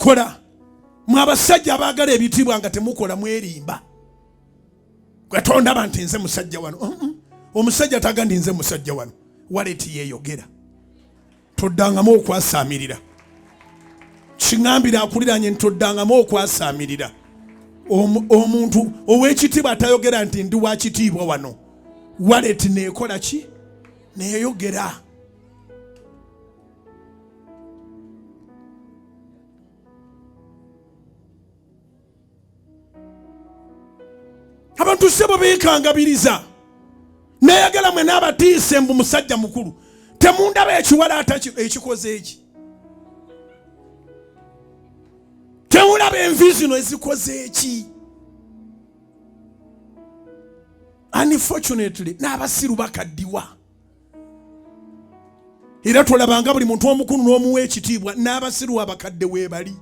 kola mwabasajja abaagala ebitiibwa nga temukola mwerimba Katonda banti nze musajja wano omusajja tagandi nze musajja wano waleti yeyogera toddangamu okwasaamirira kingambira akuliranye ntoddangamu okwasaamirira omuntu ow'ekitiibwa atayogera nti ndi wa kitiibwa wano waleti neekola ki neeyogera abantu sebo beekangabiriza nayagala mwe n'abatiise mbu musajja mukulu temundaba ekiwalaata ekikoze eki temulaba envi zino ezikoze eki unfortunately n'abasiru bakaddiwa era tolabanga buli muntu omukulu n'omuwa ekitiibwa n'abasiru abakadde weebali